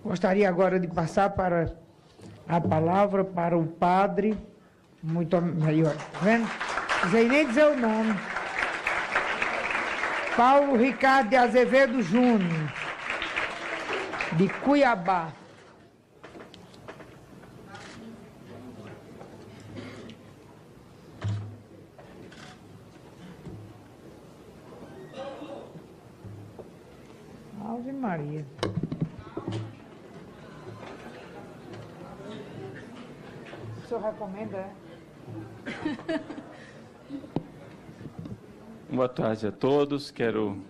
Gostaria agora de passar a palavra para o padre, muito melhor, tá vendo? Não sei nem dizer o nome. Paulo Ricardo de Azevedo Júnior, de Cuiabá. Ave Maria. O senhor recomenda, é? Boa tarde a todos. Quero,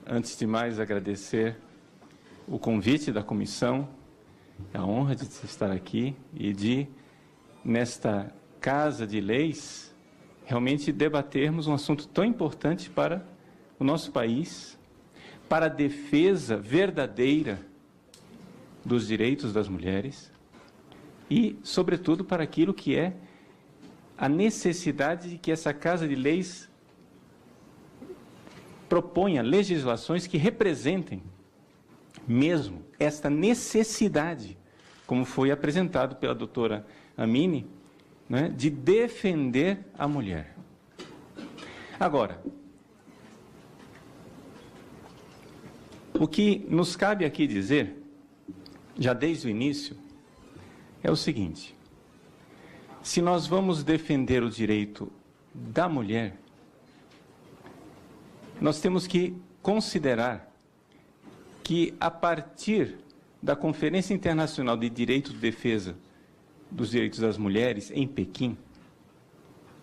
antes de mais, agradecer o convite da comissão, a honra de estar aqui e de, nesta Casa de Leis, realmente debatermos um assunto tão importante para o nosso país, para a defesa verdadeira dos direitos das mulheres e, sobretudo, para aquilo que é a necessidade de que essa Casa de Leis proponha legislações que representem mesmo esta necessidade, como foi apresentado pela doutora Amini, né, de defender a mulher. Agora, o que nos cabe aqui dizer, já desde o início, é o seguinte: se nós vamos defender o direito da mulher, nós temos que considerar que, a partir da Conferência Internacional de Direito de Defesa dos Direitos das Mulheres, em Pequim,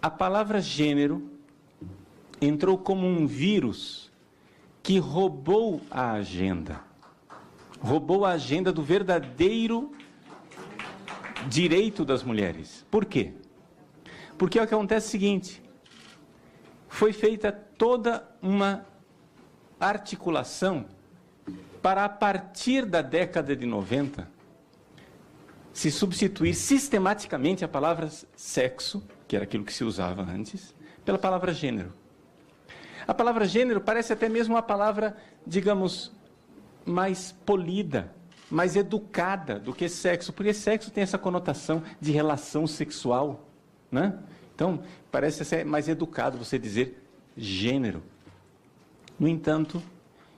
a palavra gênero entrou como um vírus que roubou a agenda do verdadeiro direito das mulheres. Por quê? Porque o que acontece é o seguinte: foi feita toda uma articulação para, a partir da década de 90, se substituir sistematicamente a palavra sexo, que era aquilo que se usava antes, pela palavra gênero. A palavra gênero parece até mesmo uma palavra, digamos, mais polida, mais educada do que sexo, porque sexo tem essa conotação de relação sexual, né? Então, parece ser mais educado você dizer gênero. No entanto,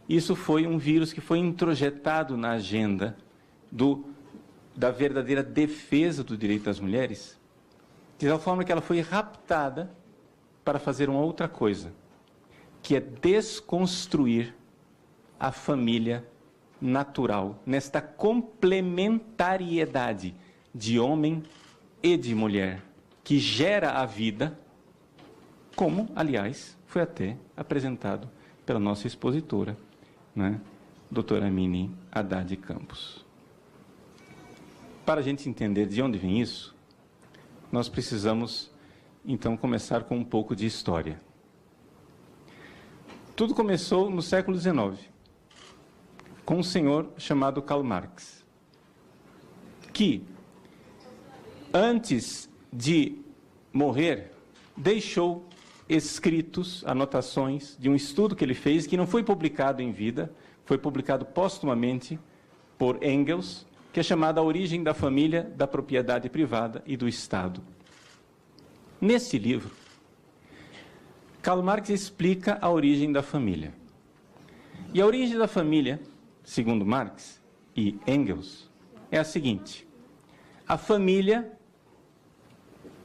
isso foi um vírus que foi introjetado na agenda da verdadeira defesa do direito das mulheres, de tal forma que ela foi raptada para fazer uma outra coisa, que é desconstruir a família natural, nesta complementariedade de homem e de mulher, que gera a vida, como, aliás, foi até apresentado pela nossa expositora, né, doutora Amini Haddad Campos. Para a gente entender de onde vem isso, nós precisamos, então, começar com um pouco de história. Tudo começou no século XIX, com um senhor chamado Karl Marx, que, antes de morrer, deixou escritos, anotações de um estudo que ele fez, que não foi publicado em vida, foi publicado póstumamente por Engels, que é chamado A Origem da Família, da Propriedade Privada e do Estado. Nesse livro, Karl Marx explica a origem da família. E a origem da família, segundo Marx e Engels, é a seguinte: a família,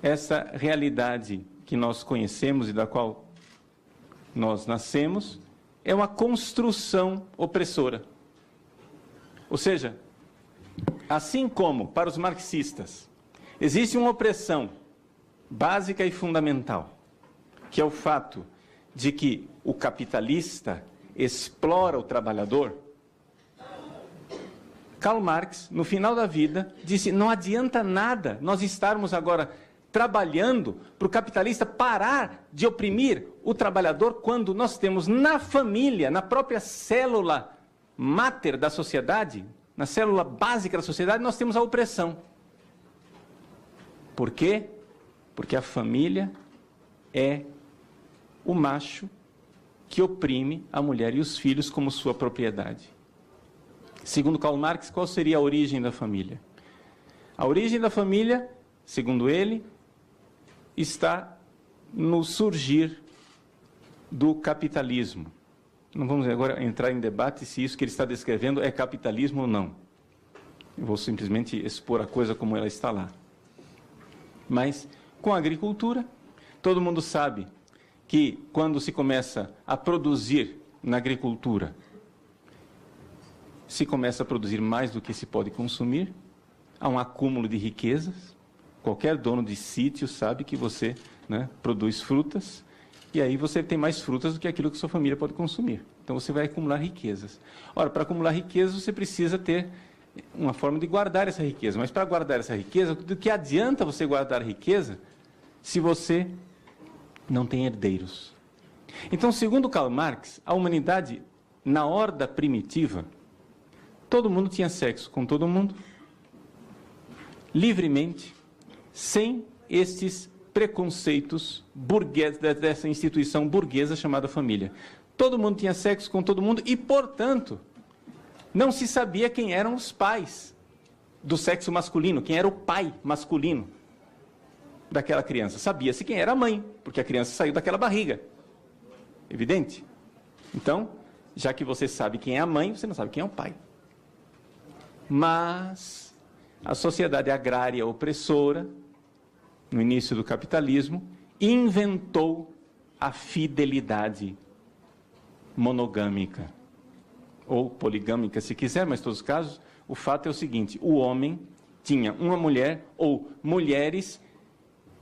essa realidade que nós conhecemos e da qual nós nascemos, é uma construção opressora. Ou seja, assim como para os marxistas existe uma opressão básica e fundamental, que é o fato de que o capitalista explora o trabalhador, Karl Marx, no final da vida, disse: não adianta nada nós estarmos agora trabalhando para o capitalista parar de oprimir o trabalhador, quando nós temos na família, na própria célula máter da sociedade, na célula básica da sociedade, nós temos a opressão. Por quê? Porque a família é o macho que oprime a mulher e os filhos como sua propriedade. Segundo Karl Marx, qual seria a origem da família? A origem da família, segundo ele, está no surgir do capitalismo. Não vamos agora entrar em debate se isso que ele está descrevendo é capitalismo ou não. Eu vou simplesmente expor a coisa como ela está lá. Mas, com a agricultura, todo mundo sabe que quando se começa a produzir na agricultura, se começa a produzir mais do que se pode consumir, há um acúmulo de riquezas. Qualquer dono de sítio sabe que você, produz frutas, e aí você tem mais frutas do que aquilo que sua família pode consumir. Então você vai acumular riquezas. Ora, para acumular riquezas, você precisa ter uma forma de guardar essa riqueza. Mas para guardar essa riqueza, do que adianta você guardar a riqueza se você não tem herdeiros? Então, segundo Karl Marx, a humanidade, na horda primitiva, todo mundo tinha sexo com todo mundo, livremente, sem estes preconceitos burgueses, dessa instituição burguesa chamada família. Todo mundo tinha sexo com todo mundo e, portanto, não se sabia quem eram os pais do sexo masculino, quem era o pai masculino daquela criança. Sabia-se quem era a mãe, porque a criança saiu daquela barriga. Evidente? Então, já que você sabe quem é a mãe, você não sabe quem é o pai. Mas a sociedade agrária opressora, no início do capitalismo, inventou a fidelidade monogâmica, ou poligâmica se quiser, mas em todos os casos, o fato é o seguinte: o homem tinha uma mulher ou mulheres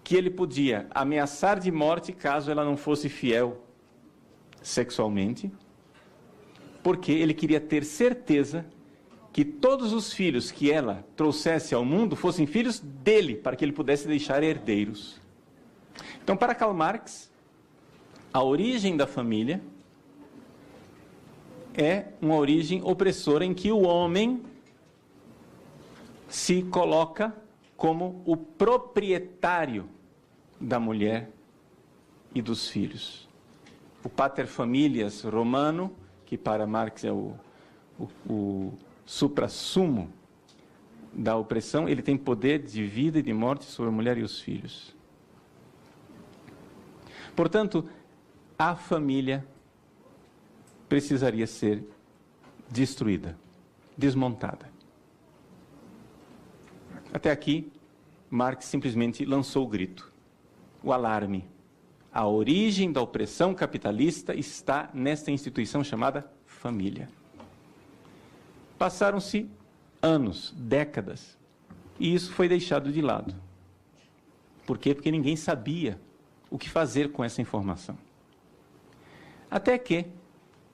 que ele podia ameaçar de morte caso ela não fosse fiel sexualmente, porque ele queria ter certeza que todos os filhos que ela trouxesse ao mundo fossem filhos dele, para que ele pudesse deixar herdeiros. Então, para Karl Marx, a origem da família é uma origem opressora em que o homem se coloca como o proprietário da mulher e dos filhos. O pater familias romano, que para Marx é o suprassumo da opressão, ele tem poder de vida e de morte sobre a mulher e os filhos. Portanto, a família precisaria ser destruída, desmontada. Até aqui, Marx simplesmente lançou o grito, o alarme. A origem da opressão capitalista está nesta instituição chamada família. Passaram-se anos, décadas, e isso foi deixado de lado. Por quê? Porque ninguém sabia o que fazer com essa informação. Até que,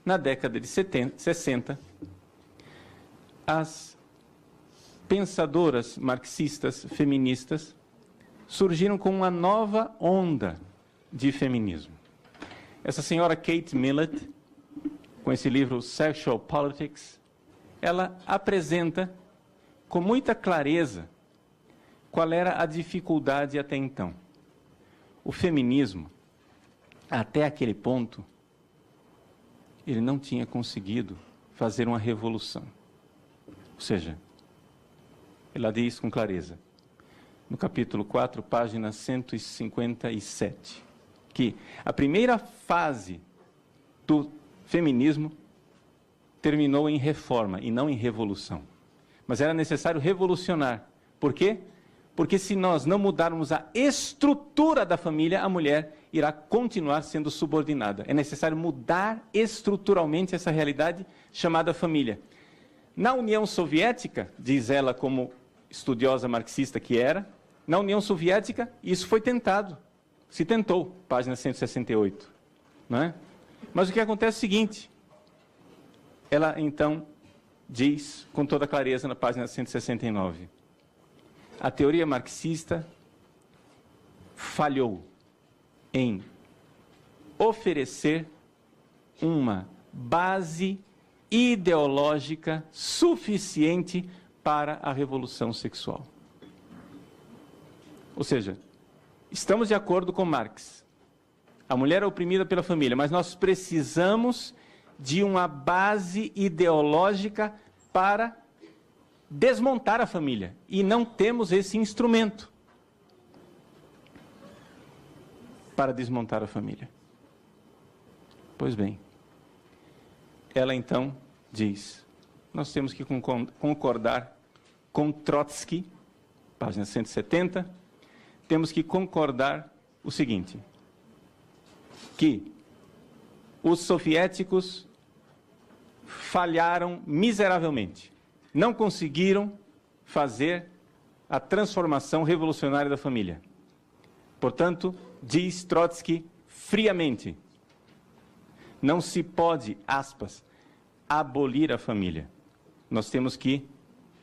na década de 60, as pensadoras marxistas feministas surgiram com uma nova onda de feminismo. Essa senhora Kate Millett, com esse livro Sexual Politics, ela apresenta com muita clareza qual era a dificuldade até então. O feminismo, até aquele ponto, ele não tinha conseguido fazer uma revolução. Ou seja, ela diz com clareza, no capítulo 4, página 157, que a primeira fase do feminismo terminou em reforma e não em revolução. Mas era necessário revolucionar. Por quê? Porque se nós não mudarmos a estrutura da família, a mulher irá continuar sendo subordinada. É necessário mudar estruturalmente essa realidade chamada família. Na União Soviética, diz ela como estudiosa marxista que era, na União Soviética isso foi tentado. Se tentou, página 168. Não é? Mas o que acontece é o seguinte, ela então diz com toda clareza na página 169, a teoria marxista falhou em oferecer uma base ideológica suficiente para a revolução sexual. Ou seja, estamos de acordo com Marx. A mulher é oprimida pela família, mas nós precisamos de uma base ideológica para desmontar a família. E não temos esse instrumento para desmontar a família. Pois bem, ela então diz, nós temos que concordar com Trotsky, página 170, temos que concordar o seguinte, que os soviéticos falharam miseravelmente, não conseguiram fazer a transformação revolucionária da família. Portanto, diz Trotsky friamente, não se pode, aspas, abolir a família. Nós temos que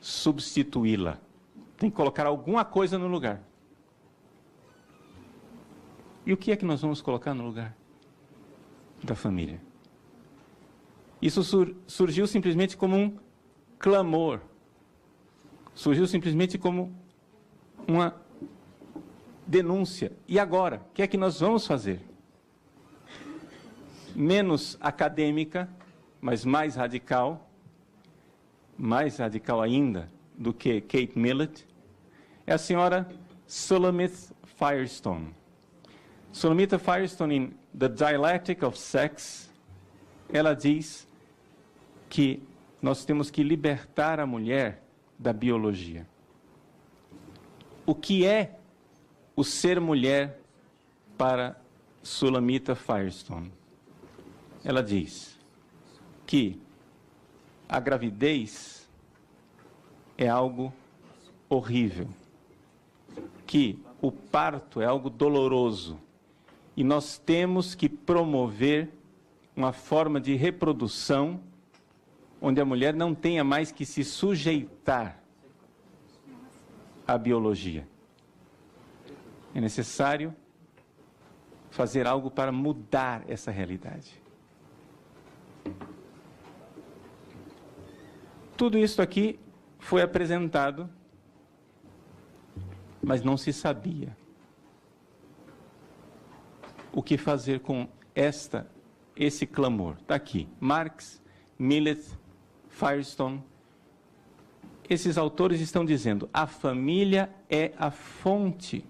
substituí-la. Tem que colocar alguma coisa no lugar. E o que é que nós vamos colocar no lugar da família? Isso surgiu simplesmente como um clamor. Surgiu simplesmente como uma denúncia. E agora? O que é que nós vamos fazer? Menos acadêmica, mas mais radical ainda do que Kate Millett, é a senhora Shulamith Firestone. Shulamith Firestone, em The Dialectic of Sex, ela diz que nós temos que libertar a mulher da biologia. O que é o ser mulher para Shulamith Firestone? Ela diz que a gravidez é algo horrível, que o parto é algo doloroso, e nós temos que promover uma forma de reprodução onde a mulher não tenha mais que se sujeitar à biologia. É necessário fazer algo para mudar essa realidade. Tudo isso aqui foi apresentado, mas não se sabia o que fazer com esse clamor. Está aqui, Marx, Millett, Firestone. Esses autores estão dizendo, a família é a fonte,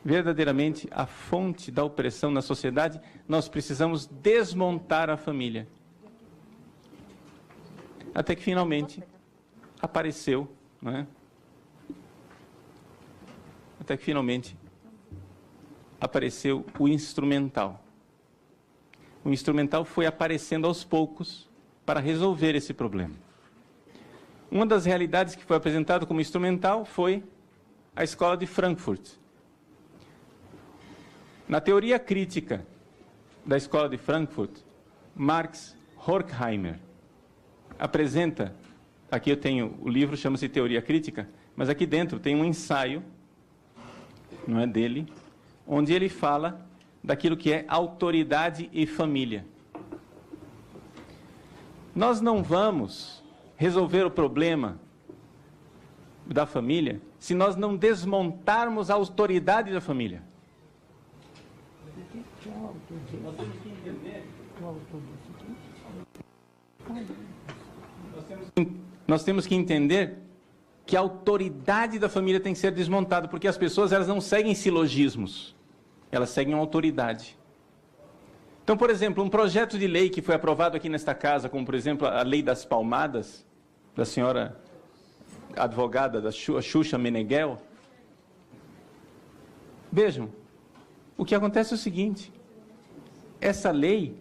verdadeiramente a fonte da opressão na sociedade. Nós precisamos desmontar a família. Até que finalmente apareceu, não é? Até que finalmente apareceu o instrumental. O instrumental foi aparecendo aos poucos para resolver esse problema. Uma das realidades que foi apresentada como instrumental foi a escola de Frankfurt. Na teoria crítica da escola de Frankfurt, Marx Horkheimer apresenta, aqui eu tenho o livro, chama-se Teoria Crítica, mas aqui dentro tem um ensaio, não é dele, onde ele fala daquilo que é autoridade e família. Nós não vamos resolver o problema da família se nós não desmontarmos a autoridade da família. Nós temos que entender que a autoridade da família tem que ser desmontada, porque as pessoas elas não seguem silogismos, elas seguem uma autoridade. Então, por exemplo, um projeto de lei que foi aprovado aqui nesta casa, como por exemplo a lei das palmadas, da senhora advogada da Xuxa Meneghel. Vejam, o que acontece é o seguinte, essa lei,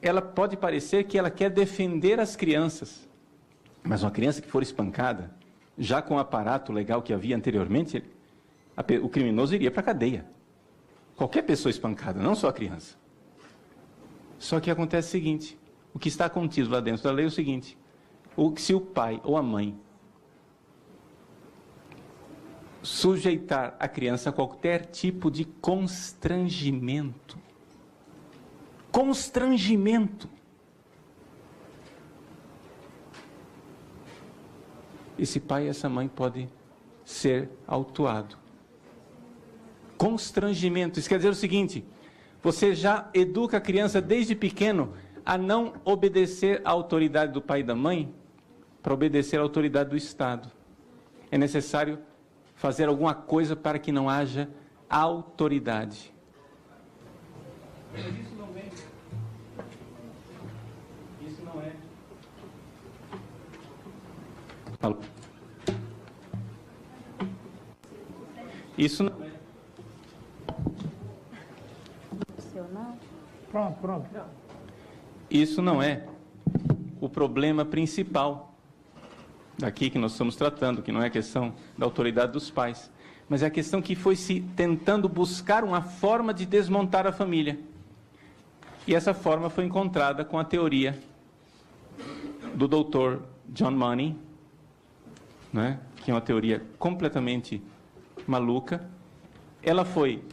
ela pode parecer que ela quer defender as crianças, mas uma criança que for espancada, já com o aparato legal que havia anteriormente, o criminoso iria para a cadeia. Qualquer pessoa espancada, não só a criança. Só que acontece o seguinte, o que está contido lá dentro da lei é o seguinte, se o pai ou a mãe sujeitar a criança a qualquer tipo de constrangimento, esse pai e essa mãe podem ser autuados. Constrangimento, isso quer dizer o seguinte, você já educa a criança desde pequeno a não obedecer à autoridade do pai e da mãe para obedecer à autoridade do Estado. É necessário fazer alguma coisa para que não haja autoridade. Mas isso não é. Isso não é. Isso não é. Pronto. Isso não é o problema principal daqui que nós estamos tratando, que não é a questão da autoridade dos pais, mas é a questão que foi se tentando buscar uma forma de desmontar a família. E essa forma foi encontrada com a teoria do Dr. John Money, né, que é uma teoria completamente maluca. Ela foi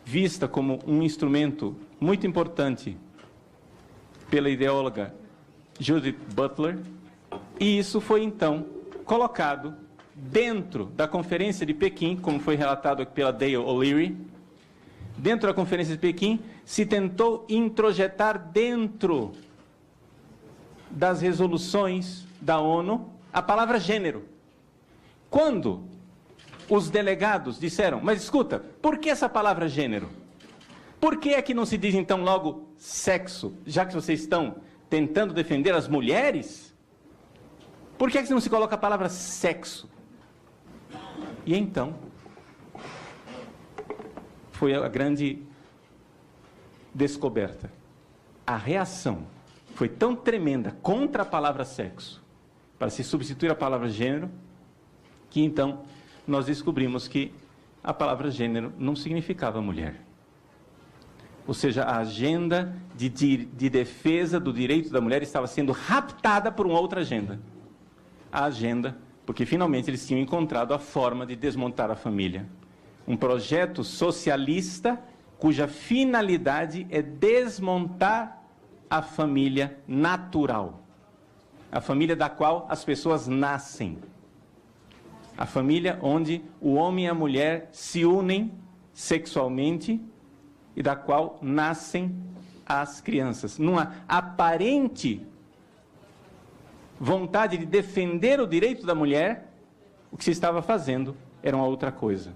vista como um instrumento muito importante pela ideóloga Judith Butler, e isso foi então colocado dentro da Conferência de Pequim, como foi relatado pela Dale O'Leary. Dentro da Conferência de Pequim, se tentou introjetar dentro das resoluções da ONU a palavra gênero. Quando os delegados disseram, mas escuta, por que essa palavra gênero? Por que é que não se diz então logo sexo, já que vocês estão tentando defender as mulheres? Por que é que não se coloca a palavra sexo? E então, foi a grande descoberta. A reação foi tão tremenda contra a palavra sexo, para se substituir a palavra gênero, que então nós descobrimos que a palavra gênero não significava mulher. Ou seja, a agenda de defesa do direito da mulher estava sendo raptada por uma outra agenda. A agenda, porque finalmente eles tinham encontrado a forma de desmontar a família. Um projeto socialista cuja finalidade é desmontar a família natural. A família da qual as pessoas nascem. A família onde o homem e a mulher se unem sexualmente e da qual nascem as crianças. Numa aparente vontade de defender o direito da mulher, o que se estava fazendo era uma outra coisa: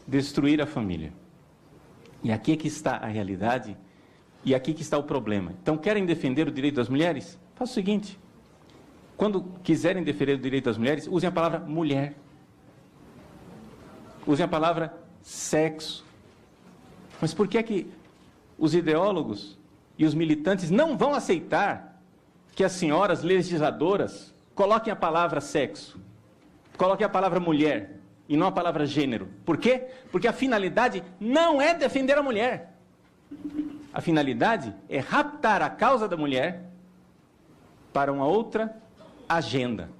destruir a família. E aqui é que está a realidade, e aqui que está o problema. Então, querem defender o direito das mulheres? Faça o seguinte: quando quiserem defender o direito das mulheres, usem a palavra mulher. Usem a palavra sexo. Mas por que é que os ideólogos e os militantes não vão aceitar que as senhoras legisladoras coloquem a palavra sexo, coloquem a palavra mulher e não a palavra gênero? Por quê? Porque a finalidade não é defender a mulher. A finalidade é raptar a causa da mulher para uma outra agenda.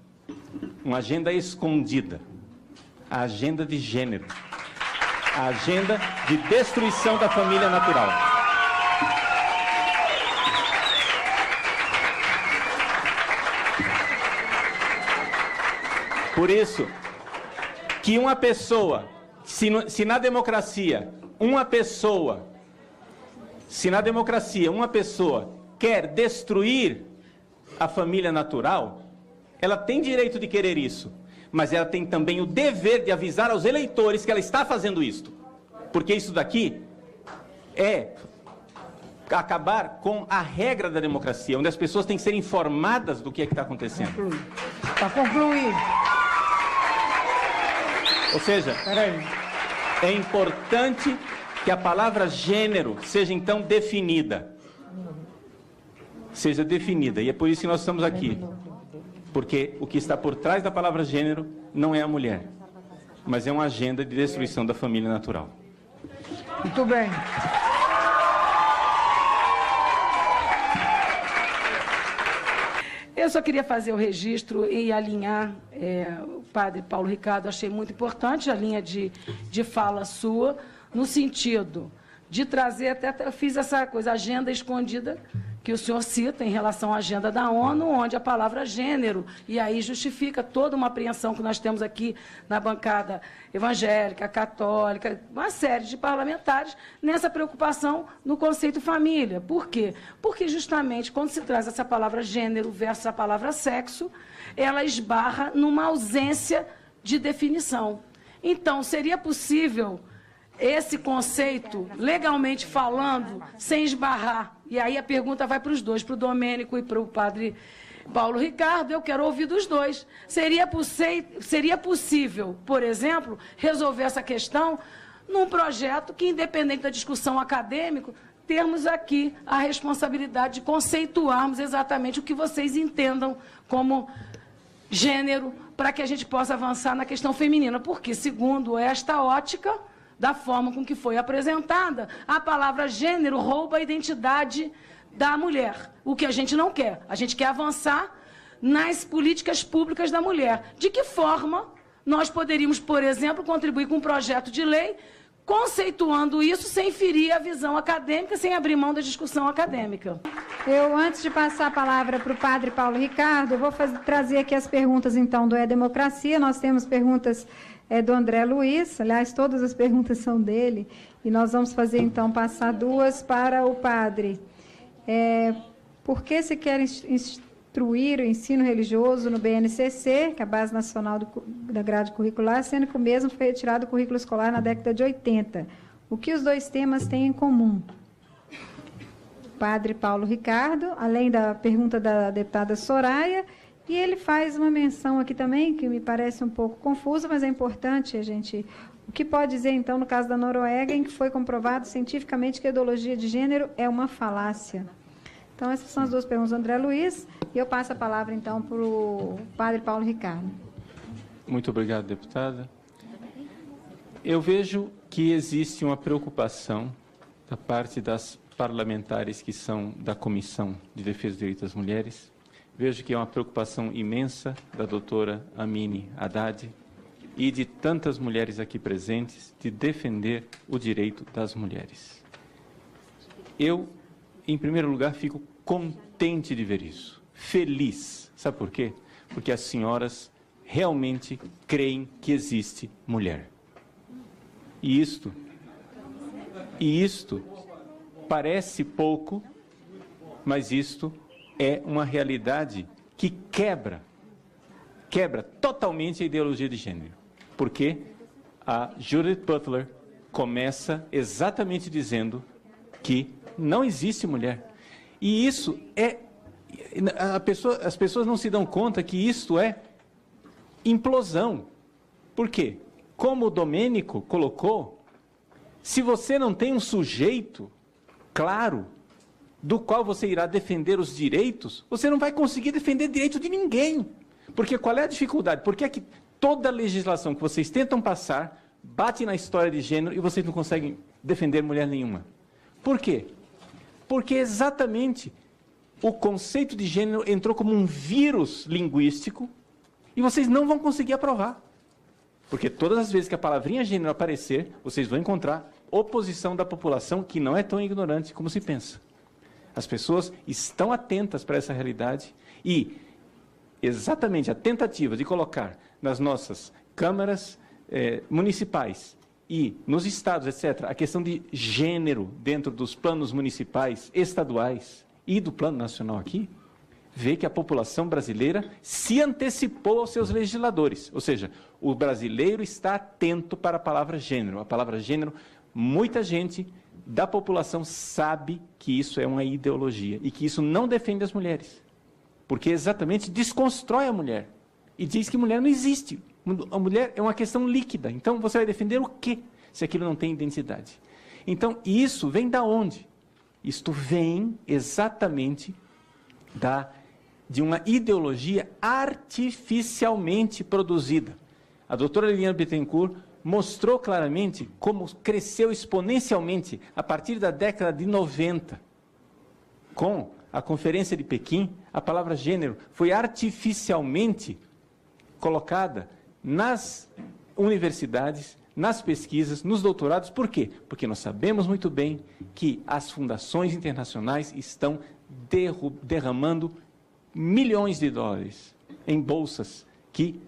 Uma agenda escondida. A agenda de gênero. A agenda de destruição da família natural. Por isso, que uma pessoa, se na democracia uma pessoa quer destruir a família natural, ela tem direito de querer isso, mas ela tem também o dever de avisar aos eleitores que ela está fazendo isto, porque isso daqui é acabar com a regra da democracia, onde as pessoas têm que ser informadas do que é que está acontecendo. Para concluir. Ou seja, é importante que a palavra gênero seja então definida. Seja definida, e é por isso que nós estamos aqui. Porque o que está por trás da palavra gênero não é a mulher, mas é uma agenda de destruição da família natural. Muito bem. Eu só queria fazer o registro e alinhar o padre Paulo Ricardo. Achei muito importante a linha de fala sua, no sentido de trazer, até eu fiz essa coisa, agenda escondida, que o senhor cita em relação à agenda da ONU, onde a palavra gênero, e aí justifica toda uma apreensão que nós temos aqui na bancada evangélica, católica, uma série de parlamentares, nessa preocupação no conceito família. Por quê? Porque justamente quando se traz essa palavra gênero versus a palavra sexo, ela esbarra numa ausência de definição. Então, seria possível esse conceito, legalmente falando, sem esbarrar? E aí a pergunta vai para os dois, para o Domênico e para o padre Paulo Ricardo, eu quero ouvir dos dois. Seria possível, por exemplo, resolver essa questão num projeto que, independente da discussão acadêmica, termos aqui a responsabilidade de conceituarmos exatamente o que vocês entendam como gênero, para que a gente possa avançar na questão feminina. Porque, segundo esta ótica, da forma com que foi apresentada, a palavra gênero rouba a identidade da mulher. O que a gente não quer. A gente quer avançar nas políticas públicas da mulher. De que forma nós poderíamos, por exemplo, contribuir com um projeto de lei conceituando isso sem ferir a visão acadêmica, sem abrir mão da discussão acadêmica? Eu, antes de passar a palavra para o padre Paulo Ricardo, eu vou trazer aqui as perguntas, então, do E-Democracia. Nós temos perguntas do André Luiz, aliás, todas as perguntas são dele, e nós vamos fazer, então, passar duas para o padre. Por que se quer instruir o ensino religioso no BNCC, que é a Base Nacional da Grade Curricular, sendo que o mesmo foi retirado do currículo escolar na década de 80? O que os dois temas têm em comum? Padre Paulo Ricardo, além da pergunta da deputada Soraya, e ele faz uma menção aqui também, que me parece um pouco confusa, mas é importante a gente... O que pode dizer, então, no caso da Noruega, em que foi comprovado cientificamente que a ideologia de gênero é uma falácia? Então, essas são as duas perguntas do André Luiz, e eu passo a palavra, então, para o padre Paulo Ricardo. Muito obrigado, deputada. Eu vejo que existe uma preocupação da parte das parlamentares que são da Comissão de Defesa dos Direitos das Mulheres. Vejo que é uma preocupação imensa da doutora Amine Haddad e de tantas mulheres aqui presentes de defender o direito das mulheres. Eu, em primeiro lugar, fico contente de ver isso, feliz. Sabe por quê? Porque as senhoras realmente creem que existe mulher. E isto parece pouco, mas isto é uma realidade que quebra totalmente a ideologia de gênero. Porque a Judith Butler começa exatamente dizendo que não existe mulher. E isso é... as pessoas não se dão conta que isto é implosão. Por quê? Como o Domênico colocou, se você não tem um sujeito claro do qual você irá defender os direitos, você não vai conseguir defender direito de ninguém. Porque qual é a dificuldade? Porque é que toda a legislação que vocês tentam passar bate na história de gênero e vocês não conseguem defender mulher nenhuma. Por quê? Porque exatamente o conceito de gênero entrou como um vírus linguístico e vocês não vão conseguir aprovar. Porque todas as vezes que a palavrinha gênero aparecer, vocês vão encontrar oposição da população que não é tão ignorante como se pensa. As pessoas estão atentas para essa realidade e exatamente a tentativa de colocar nas nossas câmaras municipais e nos estados, etc., a questão de gênero dentro dos planos municipais, estaduais e do plano nacional aqui, vê que a população brasileira se antecipou aos seus legisladores. Ou seja, o brasileiro está atento para a palavra gênero. A palavra gênero, muita gente da população sabe que isso é uma ideologia e que isso não defende as mulheres. Porque exatamente desconstrói a mulher e diz que mulher não existe. A mulher é uma questão líquida. Então, você vai defender o quê se aquilo não tem identidade? Então, isso vem da onde? Isto vem exatamente de uma ideologia artificialmente produzida. A doutora Liliana Bittencourt mostrou claramente como cresceu exponencialmente a partir da década de 90. Com a Conferência de Pequim, a palavra gênero foi artificialmente colocada nas universidades, nas pesquisas, nos doutorados. Por quê? Porque nós sabemos muito bem que as fundações internacionais estão derramando milhões de dólares em bolsas que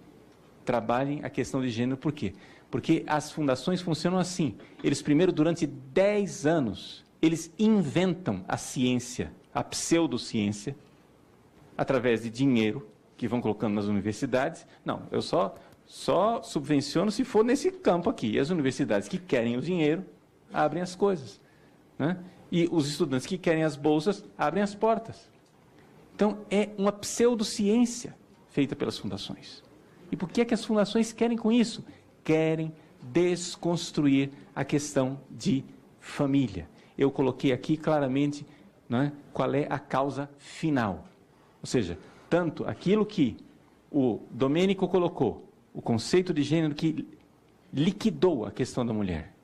trabalhem a questão de gênero. Por quê? Porque as fundações funcionam assim. Eles primeiro, durante 10 anos, eles inventam a ciência, a pseudociência, através de dinheiro que vão colocando nas universidades. Não, eu só subvenciono se for nesse campo aqui. E as universidades que querem o dinheiro abrem as coisas, né? E os estudantes que querem as bolsas abrem as portas. Então, é uma pseudociência feita pelas fundações. E por que é que as fundações querem com isso? Querem desconstruir a questão de família. Eu coloquei aqui claramente, né, qual é a causa final. Ou seja, tanto aquilo que o Domênico colocou, o conceito de gênero que liquidou a questão da mulher,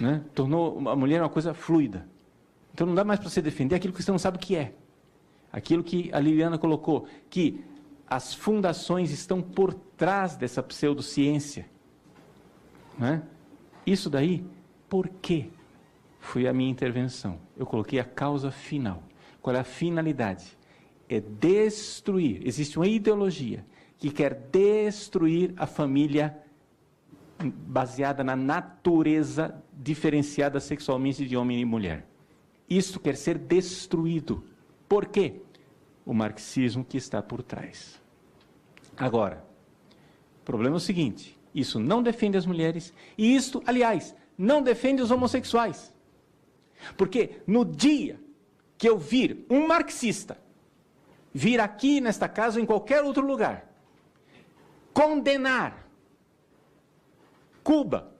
né, tornou a mulher uma coisa fluida. Então não dá mais para você defender aquilo que você não sabe o que é. Aquilo que a Liliana colocou, que as fundações estão por trás dessa pseudociência, né? Isso daí, por quê? Foi a minha intervenção. Eu coloquei a causa final. Qual é a finalidade? É destruir. Existe uma ideologia que quer destruir a família baseada na natureza diferenciada sexualmente de homem e mulher. Isso quer ser destruído. Por quê? O marxismo que está por trás. Agora, o problema é o seguinte: isso não defende as mulheres, e isto, aliás, não defende os homossexuais. Porque no dia que eu vir um marxista vir aqui nesta casa ou em qualquer outro lugar condenar Cuba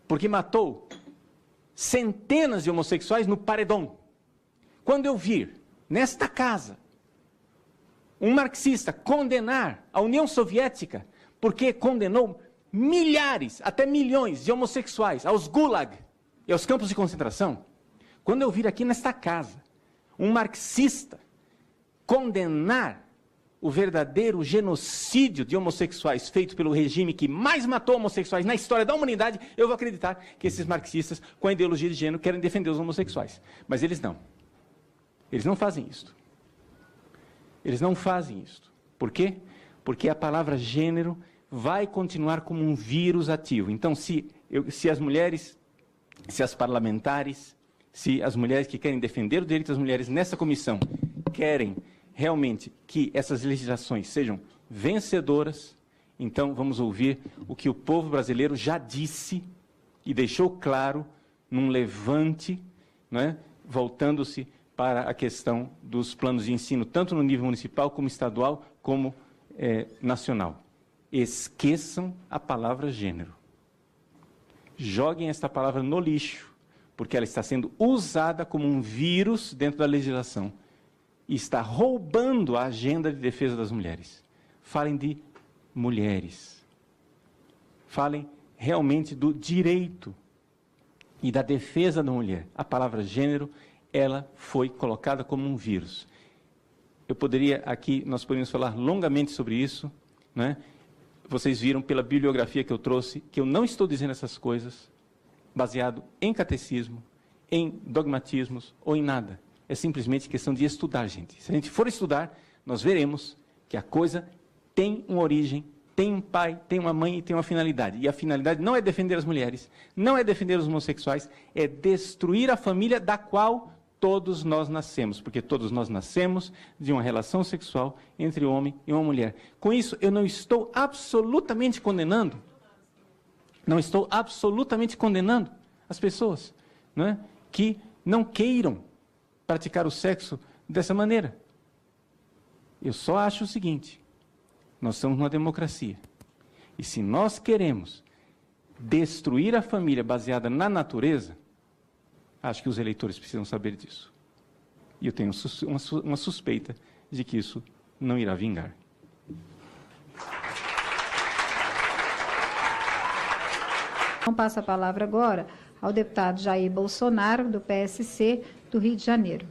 porque matou centenas de homossexuais no paredão, quando eu vir nesta casa um marxista condenar a União Soviética porque condenou milhares, até milhões de homossexuais aos gulag e aos campos de concentração, quando eu vir aqui nesta casa um marxista condenar o verdadeiro genocídio de homossexuais feito pelo regime que mais matou homossexuais na história da humanidade, eu vou acreditar que esses marxistas, com a ideologia de gênero, querem defender os homossexuais. Mas eles não. Eles não fazem isto. Eles não fazem isto. Por quê? Porque a palavra gênero vai continuar como um vírus ativo. Então, se as mulheres, se as parlamentares, se as mulheres que querem defender o direito das mulheres nessa comissão querem realmente que essas legislações sejam vencedoras, então vamos ouvir o que o povo brasileiro já disse e deixou claro num levante, né, voltando-se para a questão dos planos de ensino, tanto no nível municipal, como estadual, como nacional. Esqueçam a palavra gênero. Joguem esta palavra no lixo, porque ela está sendo usada como um vírus dentro da legislação e está roubando a agenda de defesa das mulheres. Falem de mulheres. Falem realmente do direito e da defesa da mulher. A palavra gênero, ela foi colocada como um vírus. Eu poderia aqui, nós poderíamos falar longamente sobre isso, né? Vocês viram pela bibliografia que eu trouxe, que eu não estou dizendo essas coisas baseado em catecismo, em dogmatismos ou em nada. É simplesmente questão de estudar, gente. Se a gente for estudar, nós veremos que a coisa tem uma origem, tem um pai, tem uma mãe e tem uma finalidade. E a finalidade não é defender as mulheres, não é defender os homossexuais, é destruir a família da qual todos nós nascemos, porque todos nós nascemos de uma relação sexual entre um homem e uma mulher. Com isso, eu não estou absolutamente condenando, as pessoas, né, que não queiram praticar o sexo dessa maneira. Eu só acho o seguinte: nós estamos numa democracia. E se nós queremos destruir a família baseada na natureza, acho que os eleitores precisam saber disso. E eu tenho uma suspeita de que isso não irá vingar. Então, passo a palavra agora ao deputado Jair Bolsonaro, do PSC, do Rio de Janeiro.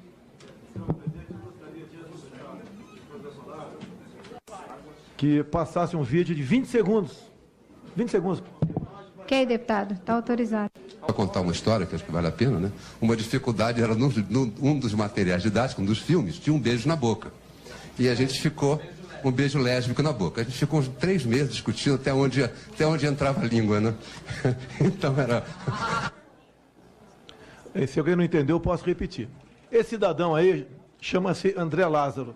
Que passasse um vídeo de 20 segundos. 20 segundos. Ok, deputado, está autorizado. Vou contar uma história que acho que vale a pena, né? Uma dificuldade era um dos materiais didáticos, um dos filmes, tinha um beijo na boca. E a gente ficou, um beijo lésbico na boca. A gente ficou uns 3 meses discutindo até onde entrava a língua, né? Então era... Se alguém não entendeu, eu posso repetir. Esse cidadão aí chama-se André Lázaro.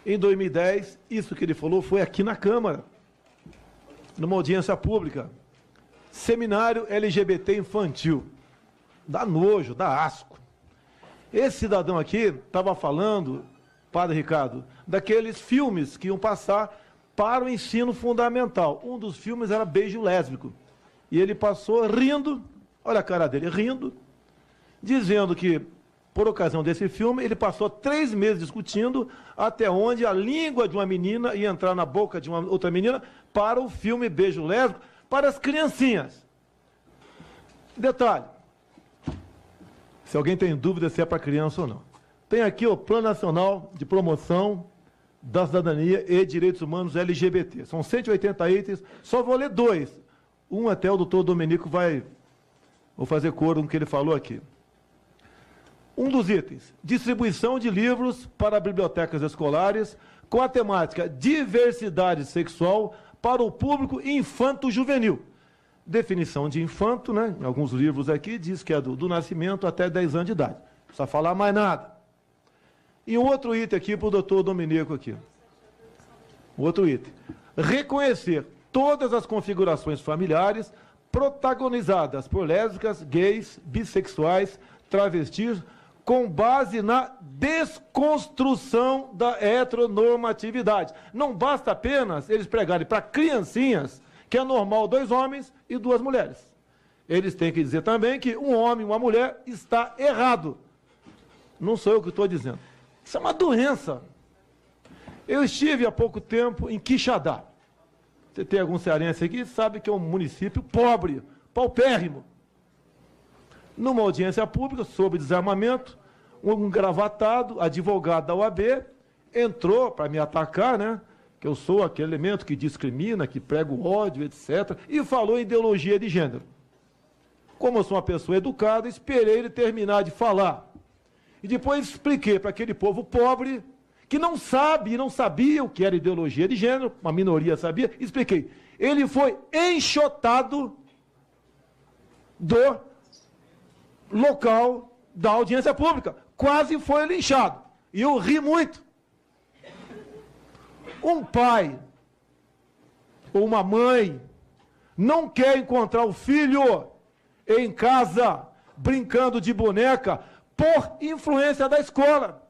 Em 2010, isso que ele falou foi aqui na Câmara, numa audiência pública. Seminário LGBT infantil. Dá nojo, dá asco. Esse cidadão aqui estava falando, Padre Ricardo, daqueles filmes que iam passar para o ensino fundamental. Um dos filmes era Beijo Lésbico. E ele passou rindo, olha a cara dele, rindo, dizendo que, por ocasião desse filme, ele passou 3 meses discutindo até onde a língua de uma menina ia entrar na boca de uma outra menina para o filme Beijo Lésbico, para as criancinhas. Detalhe, se alguém tem dúvida se é para criança ou não. Tem aqui o Plano Nacional de Promoção da Cidadania e Direitos Humanos LGBT. São 180 itens, só vou ler 2. Um até o doutor Domenico vou fazer coro com o que ele falou aqui. Um dos itens, distribuição de livros para bibliotecas escolares com a temática diversidade sexual para o público infanto-juvenil. Definição de infanto, né? Em alguns livros aqui diz que é do nascimento até 10 anos de idade. Não precisa falar mais nada. E um outro item aqui para o doutor Domenico aqui. Outro item. Reconhecer todas as configurações familiares protagonizadas por lésbicas, gays, bissexuais, travestis, com base na desconstrução da heteronormatividade. Não basta apenas eles pregarem para criancinhas que é normal 2 homens e 2 mulheres. Eles têm que dizer também que um homem e uma mulher está errado. Não sou eu que estou dizendo. Isso é uma doença. Eu estive há pouco tempo em Quixadá. Você tem algum cearense aqui, sabe que é um município pobre, paupérrimo. Numa audiência pública sobre desarmamento, um gravatado, advogado da OAB, entrou para me atacar, né? Que eu sou aquele elemento que discrimina, que prega o ódio, etc. E falou em ideologia de gênero. Como eu sou uma pessoa educada, esperei ele terminar de falar. E depois expliquei para aquele povo pobre, que não sabe e não sabia o que era ideologia de gênero, uma minoria sabia, expliquei. Ele foi enxotado do local da audiência pública. Quase foi linchado. E eu ri muito. Um pai ou uma mãe não quer encontrar o filho em casa brincando de boneca por influência da escola.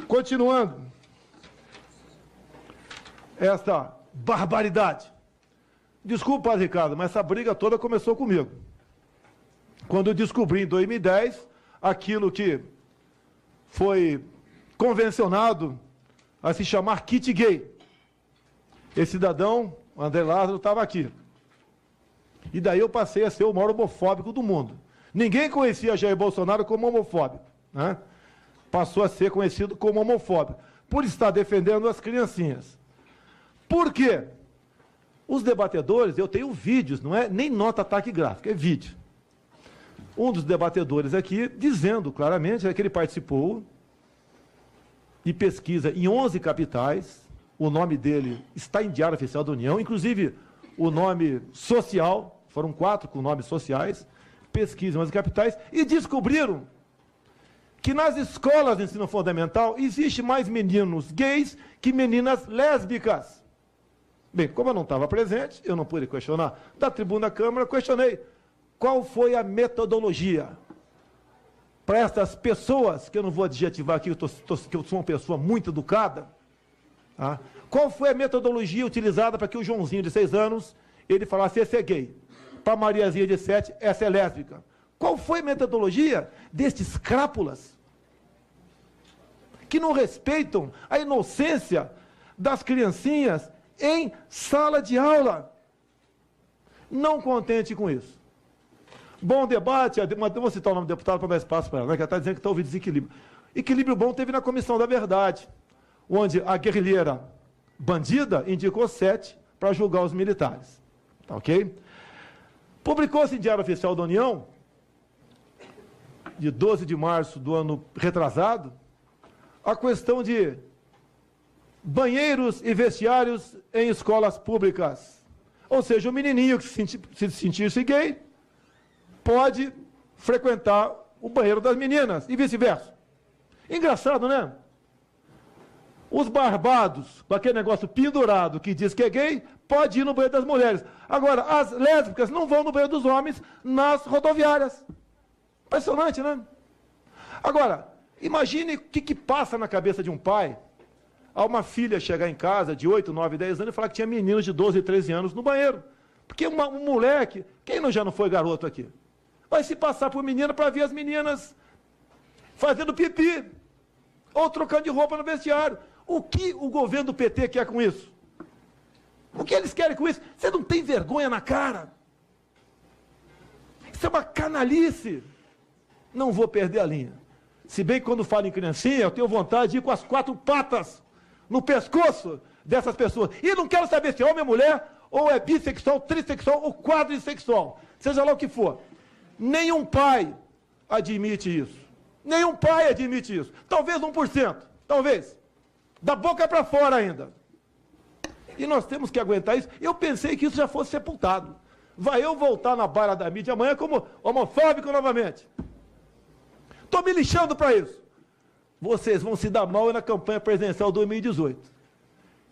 Continuando. Esta barbaridade. Desculpa, Padre Ricardo, mas essa briga toda começou comigo. Quando eu descobri em 2010 aquilo que foi convencionado a se chamar kit gay. Esse cidadão, André Lázaro, estava aqui. E daí eu passei a ser o maior homofóbico do mundo. Ninguém conhecia Jair Bolsonaro como homofóbico, né? Passou a ser conhecido como homofóbico, por estar defendendo as criancinhas. Por quê? Os debatedores, eu tenho vídeos, não é nem nota taquigráfica, é vídeo. Um dos debatedores aqui, dizendo claramente que ele participou de pesquisa em 11 capitais, o nome dele está em Diário Oficial da União, inclusive o nome social, foram 4 com nomes sociais, pesquisa em 11 capitais, e descobriram que nas escolas de ensino fundamental existe mais meninos gays que meninas lésbicas. Bem, como eu não estava presente, eu não pude questionar. Da tribuna da Câmara, questionei qual foi a metodologia para essas pessoas, que eu não vou adjetivar aqui, que eu sou uma pessoa muito educada, tá? Qual foi a metodologia utilizada para que o Joãozinho de 6 anos, ele falasse, esse é gay. Para a Mariazinha de 7, essa é lésbica. Qual foi a metodologia destes crápulas que não respeitam a inocência das criancinhas em sala de aula? Não contente com isso. Bom debate, eu vou citar o nome do deputado para dar espaço para ela, né, que ela está dizendo que está ouvindo desequilíbrio. Equilíbrio bom teve na Comissão da Verdade, onde a guerrilheira bandida indicou 7 para julgar os militares. Tá ok? Publicou-se em Diário Oficial da União, de 12 de março do ano retrasado, a questão de banheiros e vestiários em escolas públicas. Ou seja, o menininho que se sentisse gay pode frequentar o banheiro das meninas e vice-versa. Engraçado, né? Os barbados, com aquele negócio pendurado que diz que é gay, pode ir no banheiro das mulheres. Agora, as lésbicas não vão no banheiro dos homens nas rodoviárias. Impressionante, né? Agora, imagine o que passa na cabeça de um pai ao uma filha chegar em casa de 8, 9, 10 anos e falar que tinha meninos de 12, 13 anos no banheiro. Porque um moleque, quem já não foi garoto aqui, vai se passar por menina para ver as meninas fazendo pipi ou trocando de roupa no vestiário. O que o governo do PT quer com isso? O que eles querem com isso? Você não tem vergonha na cara? Isso é uma canalice. Não vou perder a linha. Se bem que quando falo em criancinha, eu tenho vontade de ir com as 4 patas no pescoço dessas pessoas. E não quero saber se é homem ou mulher, ou é bissexual, trissexual ou quadrissexual. Seja lá o que for. Nenhum pai admite isso. Nenhum pai admite isso. Talvez 1%. Talvez. Da boca para fora ainda. E nós temos que aguentar isso. Eu pensei que isso já fosse sepultado. Vai eu voltar na barra da mídia amanhã como homofóbico novamente. Estou me lixando para isso. Vocês vão se dar mal na campanha presidencial 2018.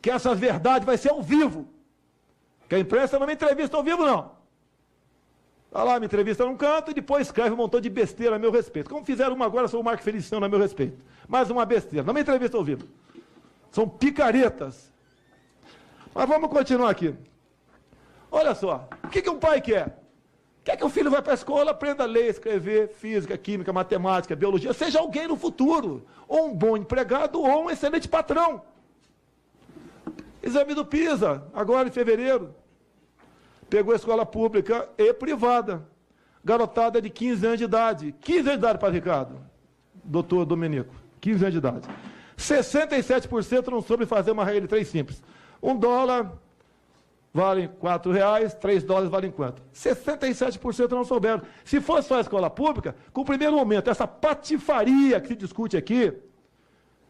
Que essas verdades vai ser ao vivo. Que a imprensa não me entrevista ao vivo, não. Está lá, me entrevista num canto e depois escreve um montão de besteira a meu respeito. Como fizeram uma agora, sou o Marco Feliciano a meu respeito. Mais uma besteira. Não me entrevista ao vivo. São picaretas. Mas vamos continuar aqui. Olha só. O que um pai quer? Quer que o filho vá para a escola, aprenda a ler, escrever, física, química, matemática, biologia, seja alguém no futuro. Ou um bom empregado ou um excelente patrão. Exame do PISA, agora em fevereiro. Pegou a escola pública e privada. Garotada de 15 anos de idade. 15 anos de idade, Padre Ricardo. Doutor Domenico. 15 anos de idade. 67% não soube fazer uma regra de 3 simples. $1 vale R$4, $3 valem quanto? 67% não souberam. Se fosse só a escola pública, com o primeiro momento, essa patifaria que se discute aqui,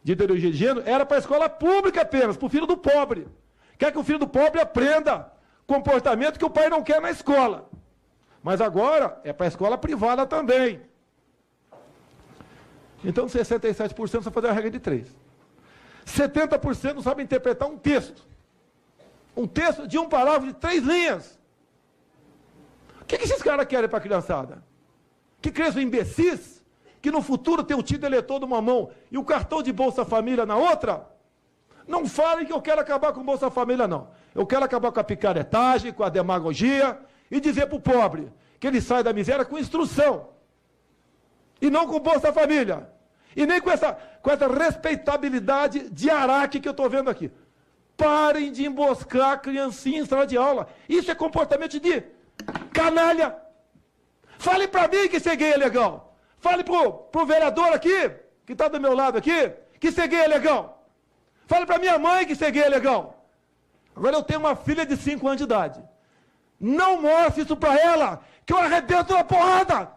de ideologia de gênero, era para a escola pública apenas, para o filho do pobre. Quer que o filho do pobre aprenda comportamento que o pai não quer na escola. Mas agora é para a escola privada também. Então, 67% só fazer a regra de 3. 70% não sabem interpretar um texto. Um texto de um parágrafo de 3 linhas. O que esses caras querem para a criançada? Que cresçam imbecis? Que no futuro tem o título eleitor de uma mão e o cartão de Bolsa Família na outra? Não falem que eu quero acabar com Bolsa Família, não. Eu quero acabar com a picaretagem, com a demagogia e dizer para o pobre que ele sai da miséria com instrução. E não com Bolsa Família. E nem com essa respeitabilidade de araque que eu estou vendo aqui. Parem de emboscar a criancinha em sala de aula. Isso é comportamento de canalha. Fale para mim que ser gay é legal. Fale pro vereador aqui, que está do meu lado aqui, que ser gay é legal. Fale para minha mãe que ser gay é legal. Agora eu tenho uma filha de 5 anos de idade. Não mostre isso para ela, que eu arrebento na porrada.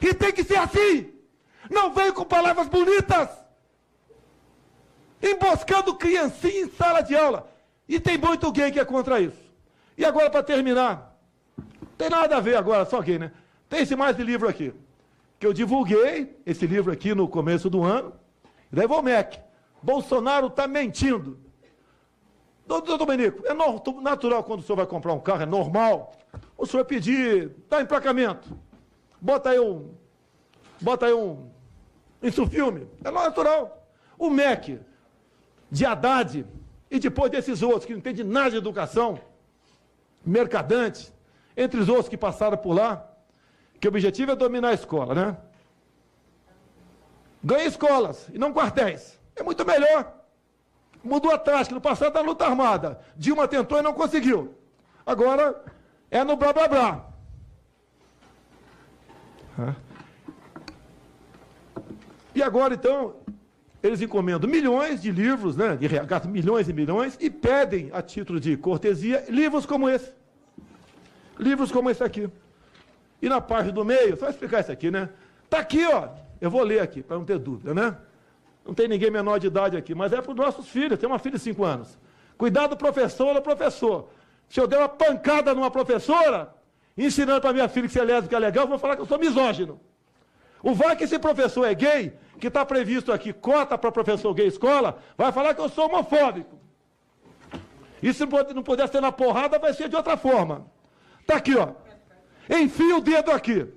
E tem que ser assim. Não venho com palavras bonitas. Emboscando criancinha em sala de aula. E tem muito gay que é contra isso. E agora, para terminar, não tem nada a ver agora, só gay, né? Tem esse mais de livro aqui, que eu divulguei, esse livro aqui no começo do ano, e daí vou ao MEC. Bolsonaro está mentindo. Doutor Domenico, é natural quando o senhor vai comprar um carro, é normal, o senhor pedir, dá emplacamento, bota aí um insufilme, é natural. O MEC, de Haddad, e depois desses outros que não entendem nada de educação, mercadantes, entre os outros que passaram por lá, que o objetivo é dominar a escola, né? Ganha escolas e não quartéis. É muito melhor. Mudou a tática. No passado, da luta armada. Dilma tentou e não conseguiu. Agora, é no blá, blá, blá. E agora, então, eles encomendam milhões de livros, né, gastam milhões e milhões, e pedem, a título de cortesia, livros como esse. Livros como esse aqui. E na parte do meio, só explicar isso aqui, né? Está aqui, ó. Eu vou ler aqui, para não ter dúvida, né? Não tem ninguém menor de idade aqui, mas é para os nossos filhos. Tem uma filha de 5 anos. Cuidado, professora ou professor. Se eu der uma pancada numa professora, ensinando para minha filha que ser lésbica é legal, eu vou falar que eu sou misógino. O vai que esse professor é gay, que está previsto aqui, cota para professor gay escola, vai falar que eu sou homofóbico. E se não puder ser na porrada, vai ser de outra forma. Está aqui, ó. Enfia o dedo aqui.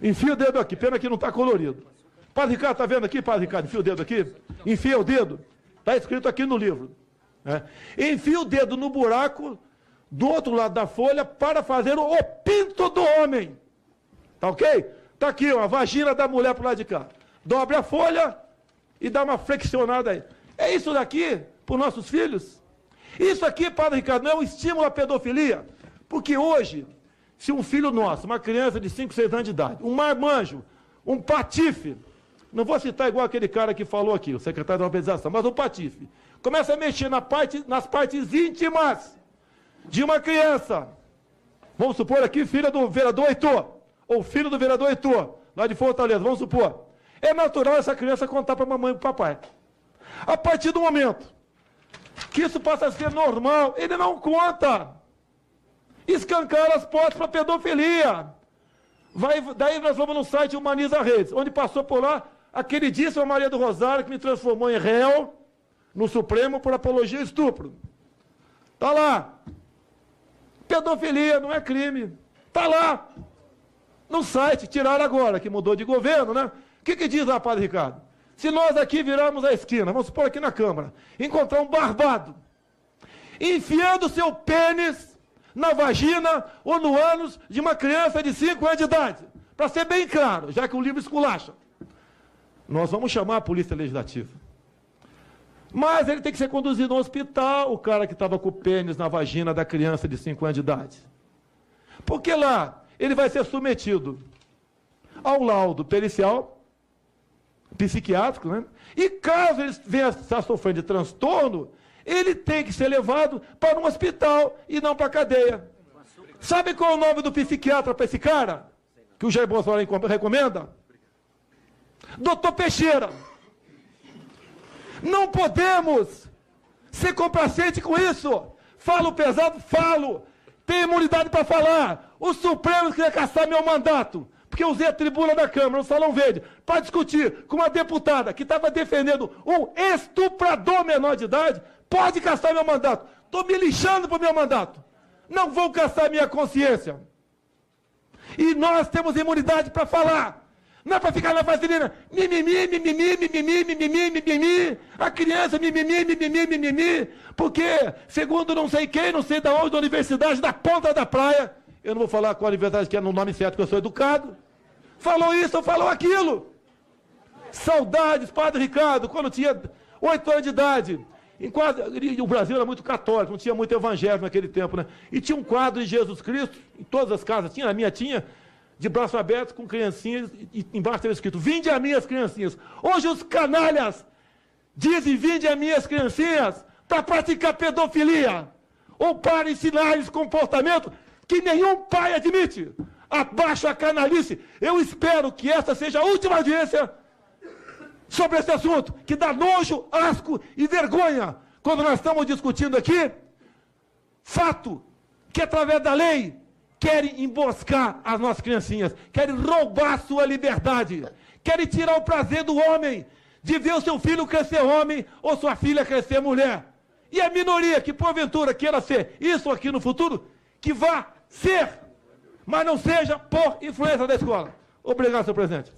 Enfia o dedo aqui. Pena que não está colorido. Padre Ricardo, está vendo aqui, Padre Ricardo? Enfia o dedo aqui. Enfia o dedo. Está escrito aqui no livro. Enfia o dedo no buraco do outro lado da folha para fazer o pinto do homem. Tá ok? Está aqui, ó, a vagina da mulher para o lado de cá. Dobre a folha e dá uma flexionada aí. É isso daqui para os nossos filhos? Isso aqui, Padre Ricardo, não é um estímulo à pedofilia? Porque hoje, se um filho nosso, uma criança de 5, 6 anos de idade, um marmanjo, um patife, não vou citar igual aquele cara que falou aqui, o secretário da organização, mas um patife, começa a mexer nas partes íntimas de uma criança, vamos supor aqui, filha do vereador Heitor, ou filho do vereador Heitor, lá de Fortaleza, vamos supor, é natural essa criança contar para a mamãe e para o papai. A partir do momento que isso passa a ser normal, ele não conta. Escancara as portas para pedofilia. Daí nós vamos no site Humaniza Redes, onde passou por lá a queridíssima Maria do Rosário, que me transformou em réu no Supremo por apologia e estupro. Está lá. Pedofilia não é crime. Está lá. No site, tiraram agora, que mudou de governo, né? O que diz lá, Padre Ricardo? Se nós aqui virarmos a esquina, vamos supor aqui na Câmara, encontrar um barbado, enfiando seu pênis na vagina ou no ânus de uma criança de 5 anos de idade, para ser bem claro, já que o livro esculacha, nós vamos chamar a Polícia Legislativa. Mas ele tem que ser conduzido ao hospital, o cara que estava com o pênis na vagina da criança de 5 anos de idade. Porque lá ele vai ser submetido ao laudo pericial, psiquiátrico, né? E caso ele venha a estar sofrendo de transtorno, ele tem que ser levado para um hospital e não para a cadeia. Sabe qual é o nome do psiquiatra para esse cara? Que o Jair Bolsonaro recomenda? Doutor Peixeira. Não podemos ser complacentes com isso. Falo pesado, falo. Tenho imunidade para falar. O Supremo queria caçar meu mandato, porque eu usei a tribuna da Câmara, no Salão Verde, para discutir com uma deputada que estava defendendo um estuprador menor de idade. Pode caçar meu mandato. Estou me lixando para o meu mandato. Não vão caçar minha consciência. E nós temos imunidade para falar. Não é para ficar na vaselina. Mimimi, mimimi, mimimi, mimimi, mimimi. A criança, mimimi, mimimi, mimimi. Porque, segundo não sei quem, não sei da onde, da universidade, da ponta da praia, eu não vou falar qual universidade que é no nome certo, que eu sou educado, falou isso ou falou aquilo. Saudades, Padre Ricardo, quando tinha 8 anos de idade. O Brasil era muito católico, não tinha muito evangelho naquele tempo, né? E tinha um quadro de Jesus Cristo, em todas as casas, tinha, a minha tinha, de braço aberto, com criancinhas, e embaixo estava escrito, vinde a minhas criancinhas. Hoje os canalhas dizem, vinde a minhas criancinhas, para praticar pedofilia, ou para ensinar-lhes comportamento que nenhum pai admite. Abaixo a canalice. Eu espero que esta seja a última audiência sobre esse assunto, que dá nojo, asco e vergonha, quando nós estamos discutindo aqui, fato que através da lei querem emboscar as nossas criancinhas, querem roubar sua liberdade, querem tirar o prazer do homem de ver o seu filho crescer homem ou sua filha crescer mulher. E a minoria que porventura queira ser isso aqui no futuro, que vá ser, mas não seja por influência da escola. Obrigado, senhor presidente.